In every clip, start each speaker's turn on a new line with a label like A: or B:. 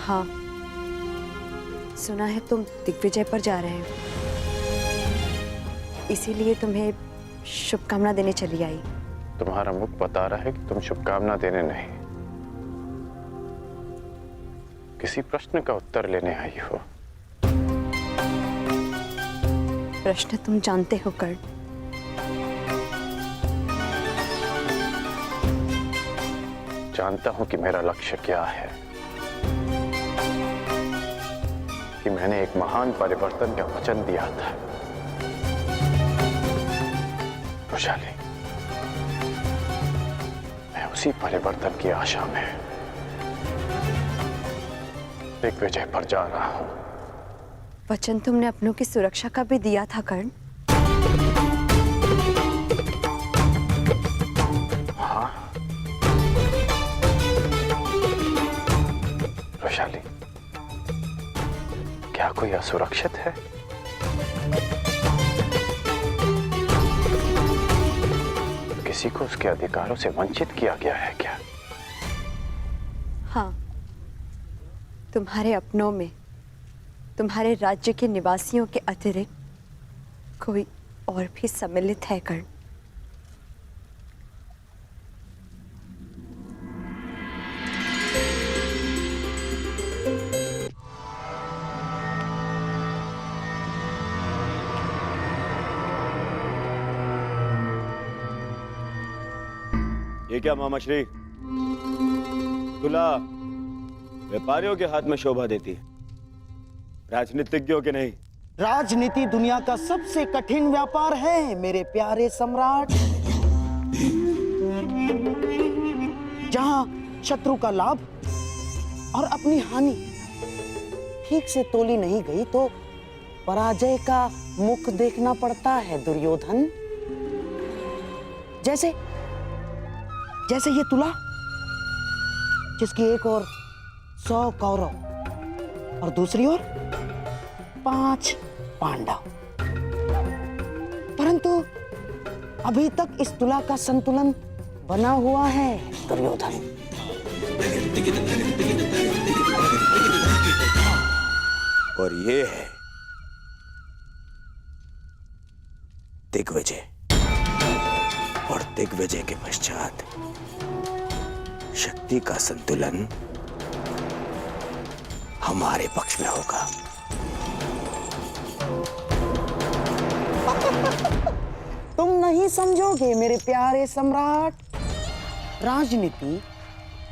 A: हाँ, सुना है तुम दिग्विजय पर जा रहे हो, इसीलिए तुम्हें शुभकामना देने चली आई।
B: तुम्हारा मुख बता रहा है कि तुम शुभकामना देने नहीं, किसी प्रश्न का उत्तर लेने आई हो।
A: प्रश्न तुम जानते हो कर्ण।
B: जानता हूं कि मेरा लक्ष्य क्या है, कि मैंने एक महान परिवर्तन का वचन दिया था। वैशाली, मैं उसी परिवर्तन की आशा में दिग्विजय पर जा रहा हूं।
A: वचन तुमने अपनों की सुरक्षा का भी दिया था कर्ण।
B: हाँ वैशाली, क्या कोई असुरक्षित है? किसी को उसके अधिकारों से वंचित किया गया है क्या?
A: हाँ, तुम्हारे अपनों में तुम्हारे राज्य के निवासियों के अतिरिक्त कोई और भी सम्मिलित है कर्ण।
C: ये क्या मामाश्री? तुला व्यापारियों के हाथ में शोभा देती है, राजनीतिज्ञों के नहीं।
D: राजनीति दुनिया का सबसे कठिन व्यापार है मेरे प्यारे सम्राट। जहां शत्रु का लाभ और अपनी हानि ठीक से तोली नहीं गई तो पराजय का मुख देखना पड़ता है दुर्योधन। जैसे जैसे ये तुला, जिसकी एक ओर 100 कौरव और दूसरी ओर 5 पांडव, परंतु अभी तक इस तुला का संतुलन बना हुआ है दुर्योधन।
C: और ये है दिग्विजय, और दिग्विजय के पश्चात शक्ति का संतुलन हमारे पक्ष में होगा।
D: तुम नहीं समझोगे मेरे प्यारे सम्राट। राजनीति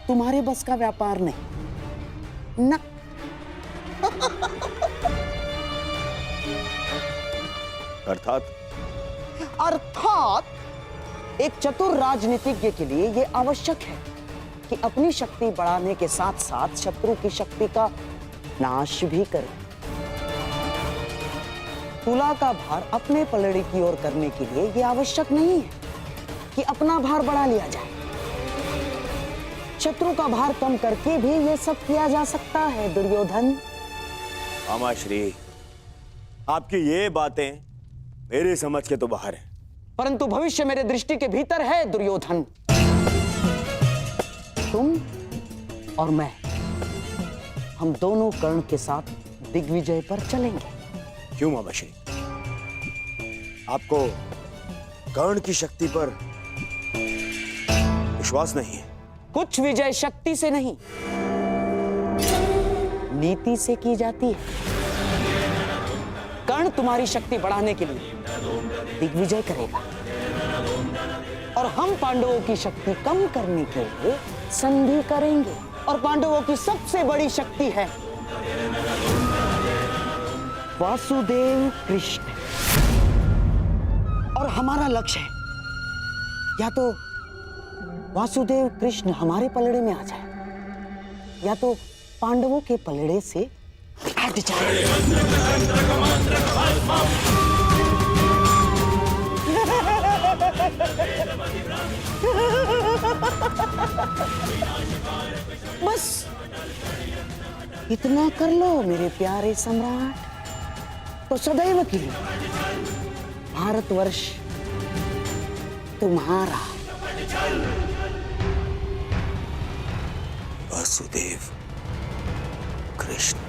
D: तुम्हारे बस का व्यापार नहीं ना। अर्थात एक चतुर राजनीतिज्ञ के लिए यह आवश्यक है कि अपनी शक्ति बढ़ाने के साथ साथ शत्रु की शक्ति का नाश भी करे। तुला का भार अपने पलड़े की ओर करने के लिए यह आवश्यक नहीं है कि अपना भार बढ़ा लिया जाए। शत्रु का भार कम करके भी यह सब किया जा सकता है दुर्योधन।
C: मामाश्री, आपकी ये बातें मेरी समझ के तो बाहर है।
D: परंतु भविष्य मेरे दृष्टि के भीतर है दुर्योधन। तुम और मैं, हम दोनों कर्ण के साथ दिग्विजय पर चलेंगे।
C: क्यों मामाश्री? आपको कर्ण की शक्ति पर विश्वास नहीं है?
D: कुछ विजय शक्ति से नहीं, नीति से की जाती है। कर्ण तुम्हारी शक्ति बढ़ाने के लिए दिग्विजय करेगा और हम पांडवों की शक्ति कम करने के लिए संधि करेंगे। और पांडवों की सबसे बड़ी शक्ति है वासुदेव कृष्ण, और हमारा लक्ष्य है या तो वासुदेव कृष्ण हमारे पलड़े में आ जाए या तो पांडवों के पलड़े से हट जाए। बस इतना कर लो मेरे प्यारे सम्राट, तो सदैव के लिए भारतवर्ष तुम्हारा।
C: वासुदेव कृष्ण।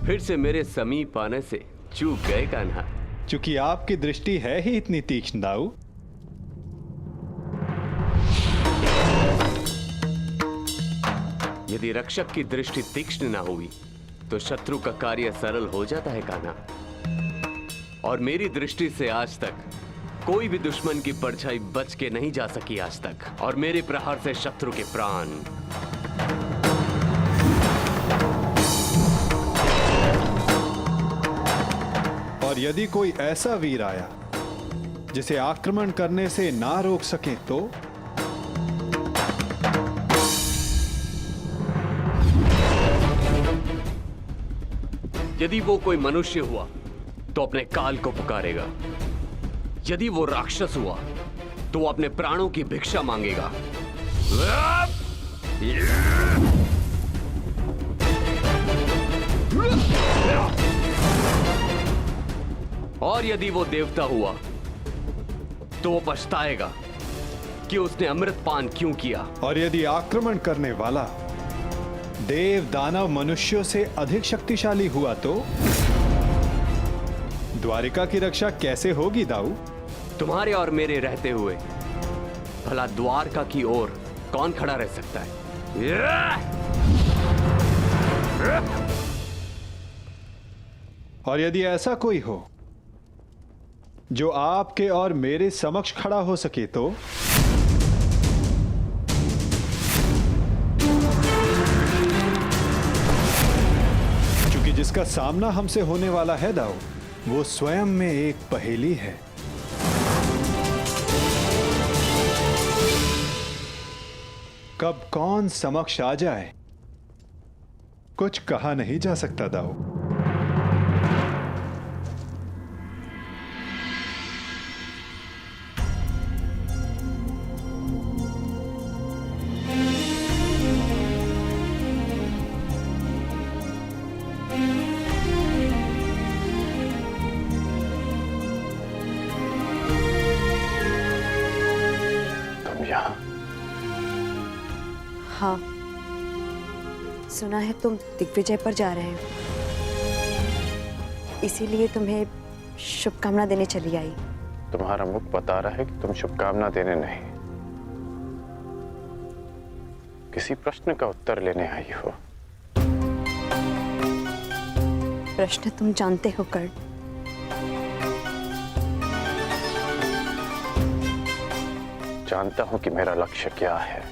E: फिर से मेरे समीप आने से चूक गए कान्हा।
F: चूंकि आपकी दृष्टि है ही इतनी तीक्ष्ण दाऊ।
E: यदि रक्षक की दृष्टि तीक्ष्ण ना हुई तो शत्रु का कार्य सरल हो जाता है कान्हा। और मेरी दृष्टि से आज तक कोई भी दुश्मन की परछाई बच के नहीं जा सकी आज तक, और मेरे प्रहार से शत्रु के प्राण।
F: और यदि कोई ऐसा वीर आया जिसे आक्रमण करने से ना रोक सके तो
E: यदि वो कोई मनुष्य हुआ तो अपने काल को पुकारेगा, यदि वो राक्षस हुआ तो वो अपने प्राणों की भिक्षा मांगेगा। और यदि वो देवता हुआ तो वो पछताएगा कि उसने अमृत पान क्यों किया।
F: और यदि आक्रमण करने वाला देव दानव मनुष्यों से अधिक शक्तिशाली हुआ तो द्वारिका की रक्षा कैसे होगी दाऊ?
E: तुम्हारे और मेरे रहते हुए भला द्वारका की ओर कौन खड़ा रह सकता है?
F: और यदि ऐसा कोई हो जो आपके और मेरे समक्ष खड़ा हो सके तो क्योंकि जिसका सामना हमसे होने वाला है दाऊ, वो स्वयं में एक पहेली है। कब कौन समक्ष आ जाए कुछ कहा नहीं जा सकता दाऊ।
A: हाँ, सुना है तुम दिग्विजय पर जा रहे हो, इसीलिए तुम्हें शुभकामना देने चली आई।
B: तुम्हारा मुख बता रहा है कि तुम शुभकामना देने नहीं, किसी प्रश्न का उत्तर लेने आई हो।
A: प्रश्न तुम जानते हो कर्ण।
B: जानता हूं कि मेरा लक्ष्य क्या है,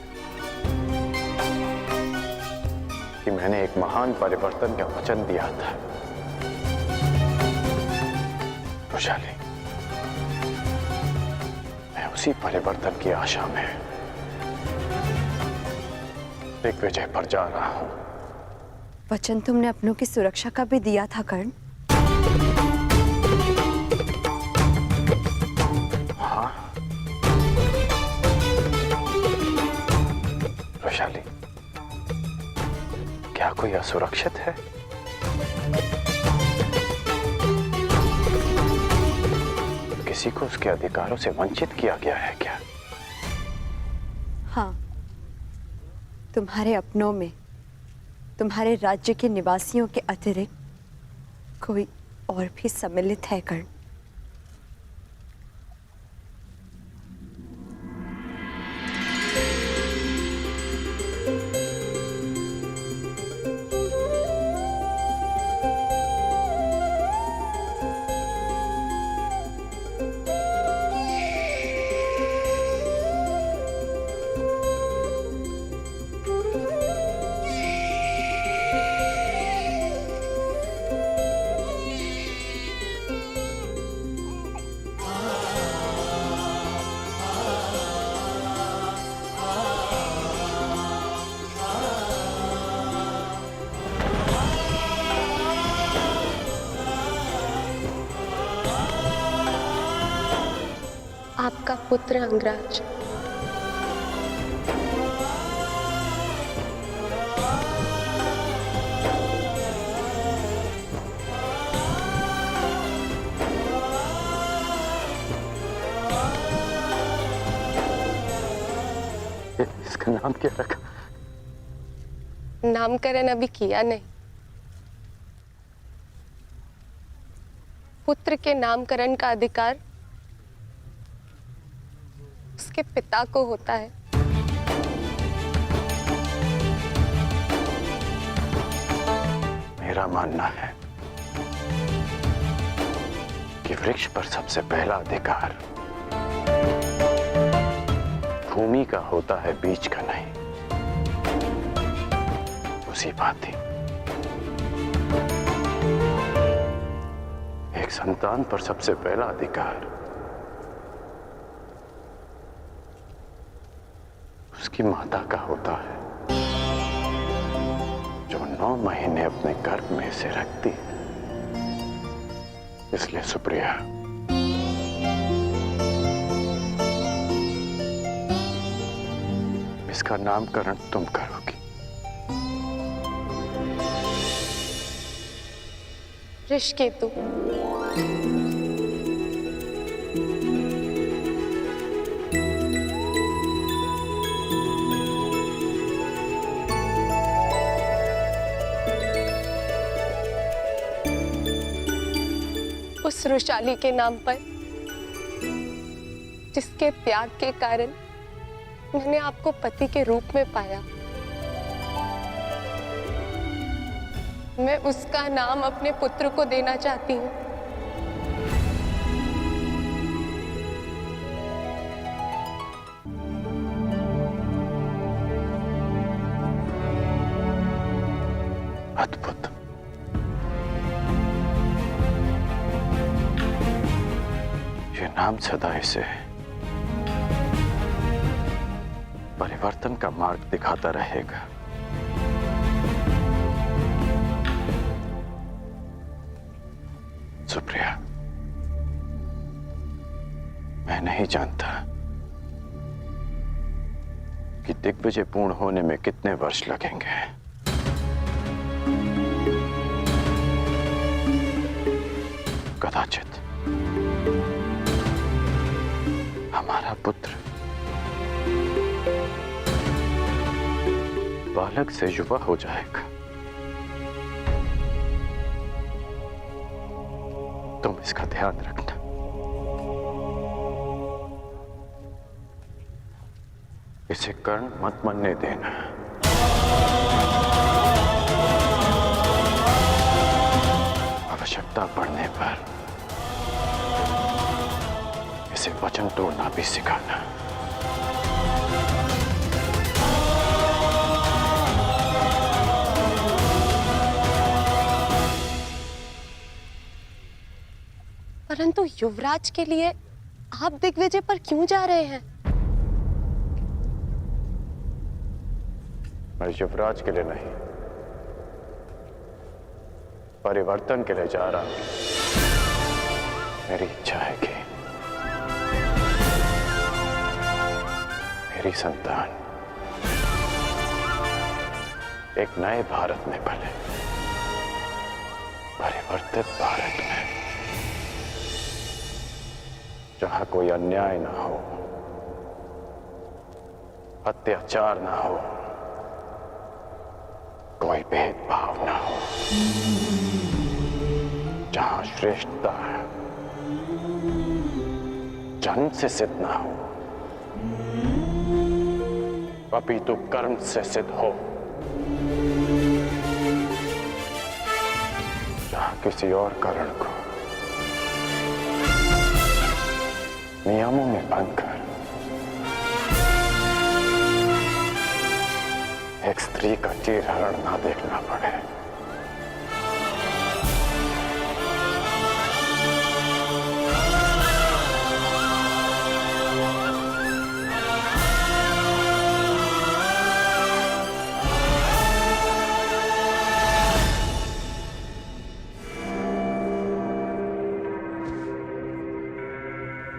B: कि मैंने एक महान परिवर्तन का वचन दिया था। वैशाली, मैं उसी परिवर्तन की आशा में दिग्विजय पर जा रहा हूं।
A: वचन तुमने अपनों की सुरक्षा का भी दिया था कर्ण।
B: हाँ वैशाली, क्या कोई असुरक्षित है? किसी को उसके अधिकारों से वंचित किया गया है क्या?
A: हाँ, तुम्हारे अपनों में तुम्हारे राज्य के निवासियों के अतिरिक्त कोई और भी सम्मिलित है कर्ण।
G: आपका पुत्र अंगराज।
B: इसका नाम क्या रखा?
G: नामकरण अभी किया नहीं। पुत्र के नामकरण का अधिकार उसके पिता को होता है।
B: मेरा मानना है कि वृक्ष पर सबसे पहला अधिकार भूमि का होता है, बीज का नहीं। उसी भांति एक संतान पर सबसे पहला अधिकार उसकी माता का होता है, जो 9 महीने अपने गर्भ में से रखती है। इसलिए सुप्रिया, इसका नामकरण तुम करोगी।
G: ऋषिकेतु। उस रुशाली के नाम पर जिसके त्याग के कारण मैंने आपको पति के रूप में पाया, मैं उसका नाम अपने पुत्र को देना चाहती हूँ।
B: अद्भुत। ये नाम सदा इसे परिवर्तन का मार्ग दिखाता रहेगा। सुप्रिया, मैं नहीं जानता कि दिग्विजय पूर्ण होने में कितने वर्ष लगेंगे। कदाचित हमारा पुत्र बालक से युवा हो जाएगा। तुम इसका ध्यान रखना। इसे कर्ण मत मनने देना। आवश्यकता पड़ने पर इसे वचन तोड़ना भी सिखाना।
G: परंतु युवराज के लिए आप दिग्विजय पर क्यों जा रहे हैं?
B: मैं युवराज के लिए नहीं, परिवर्तन के लिए जा रहा हूं। मेरी इच्छा है कि मेरी संतान एक नए भारत में पले, परिवर्तित भारत में, जहां कोई अन्याय ना हो, अत्याचार ना हो, कोई भेदभाव ना हो, जहां श्रेष्ठता जन्म से सिद्ध ना हो, अपितु कर्म से सिद्ध हो, जहां किसी और कारण को नियमों में भंग कर एक स्त्री का चीरहरण ना देखना पड़े।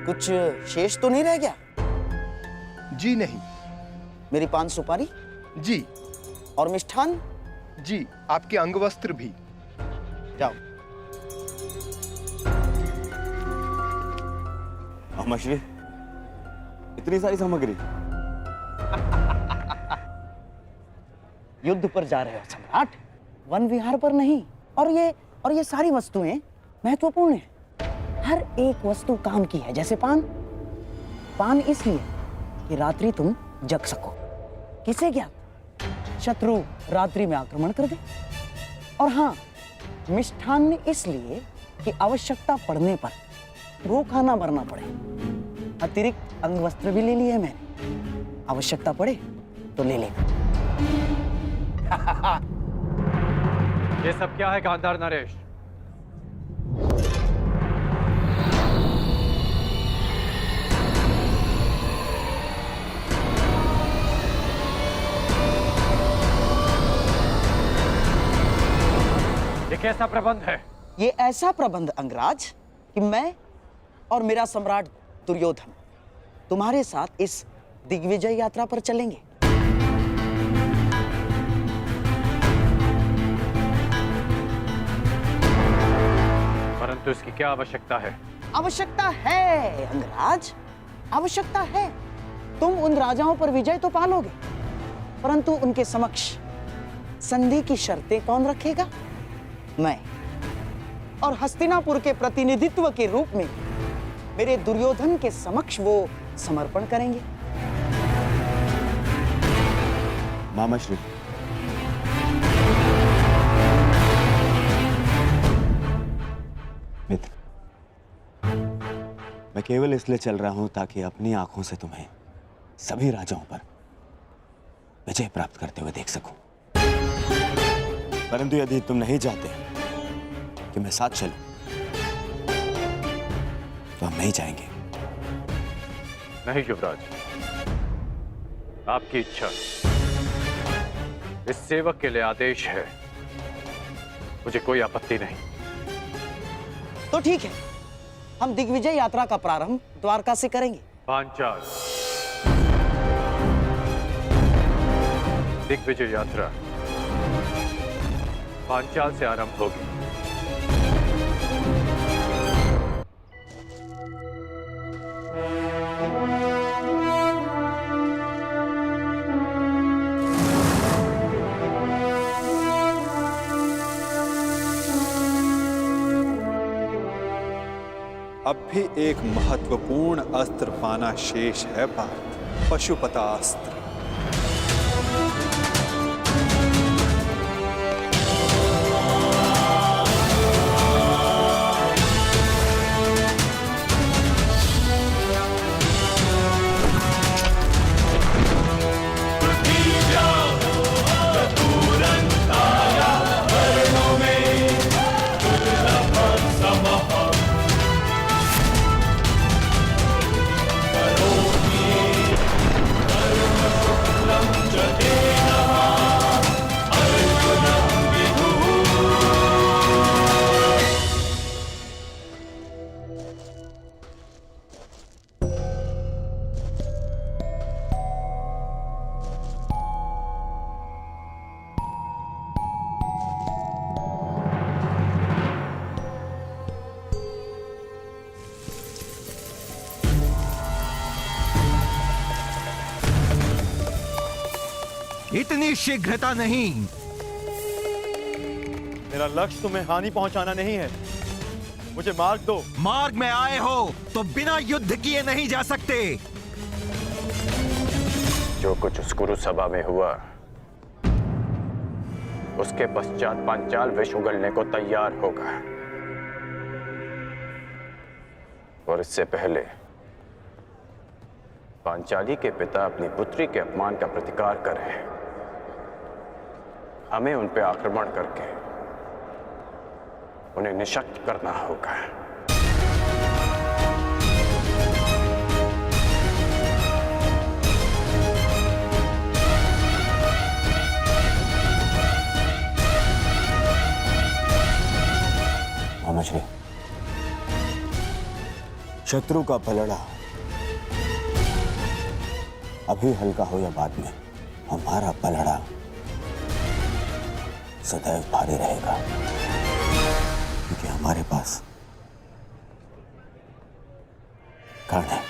D: कुछ शेष तो नहीं रह गया?
H: जी नहीं।
D: मेरी पान सुपारी
H: जी
D: और मिष्ठान?
H: जी, आपके अंग वस्त्र भी।
D: जाओ।
C: अमाश्री, इतनी सारी सामग्री?
D: युद्ध पर जा रहे हो सम्राट, वन विहार पर नहीं। और ये सारी वस्तुएं महत्वपूर्ण हैं। हर एक वस्तु काम की है। जैसे पान इसलिए कि रात्रि तुम जग सको। किसे क्या शत्रु रात्रि में आक्रमण कर दे। और हाँ, मिष्ठान इसलिए कि आवश्यकता पड़ने पर भूखा ना मरना पड़े। अतिरिक्त अंग वस्त्र भी ले लिए मैंने, आवश्यकता पड़े तो ले लेना।
I: ये सब क्या है गांधार नरेश? ये कैसा प्रबंध है?
D: ये ऐसा प्रबंध अंगराज कि मैं और मेरा सम्राट दुर्योधन तुम्हारे साथ इस दिग्विजय यात्रा पर चलेंगे।
I: परंतु इसकी क्या आवश्यकता है?
D: आवश्यकता है अंगराज, आवश्यकता है। तुम उन राजाओं पर विजय तो पालोगे, परंतु उनके समक्ष संधि की शर्तें कौन रखेगा? मैं। और हस्तिनापुर के प्रतिनिधित्व के रूप में मेरे दुर्योधन के समक्ष वो समर्पण करेंगे।
C: मामाश्री, मित्र, मैं केवल इसलिए चल रहा हूं ताकि अपनी आंखों से तुम्हें सभी राजाओं पर विजय प्राप्त करते हुए देख सकूं। परंतु यदि तुम नहीं चाहते कि मैं साथ चलूं, तो हम नहीं जाएंगे।
I: नहीं युवराज, आपकी इच्छा, इस सेवक के लिए आदेश है। मुझे कोई आपत्ति नहीं।
D: तो ठीक है, हम दिग्विजय यात्रा का प्रारंभ द्वारका से करेंगे।
I: पांचाल दिग्विजय यात्रा पांचाल से आरंभ होगी।
F: अब भी एक महत्वपूर्ण अस्त्र पाना शेष है पार्थ, पशुपतास्त्र।
J: इतनी शीघ्रता नहीं।
C: मेरा लक्ष्य तुम्हें हानि पहुंचाना नहीं है। मुझे मार्ग दो।
J: मार्ग में आए हो तो बिना युद्ध किए नहीं जा सकते।
B: जो कुछ उस कुरु सभा में हुआ, उसके पश्चात पांचाल विष उगलने को तैयार होगा। और इससे पहले पांचाली के पिता अपनी पुत्री के अपमान का प्रतिकार करें। हमें उन पे आक्रमण करके उन्हें निशक्त करना होगा।
C: मामाश्री, शत्रु का पलड़ा अभी हल्का हो या बाद में, हमारा पलड़ा सदैव भारी रहेगा, क्योंकि हमारे पास कर्ण है।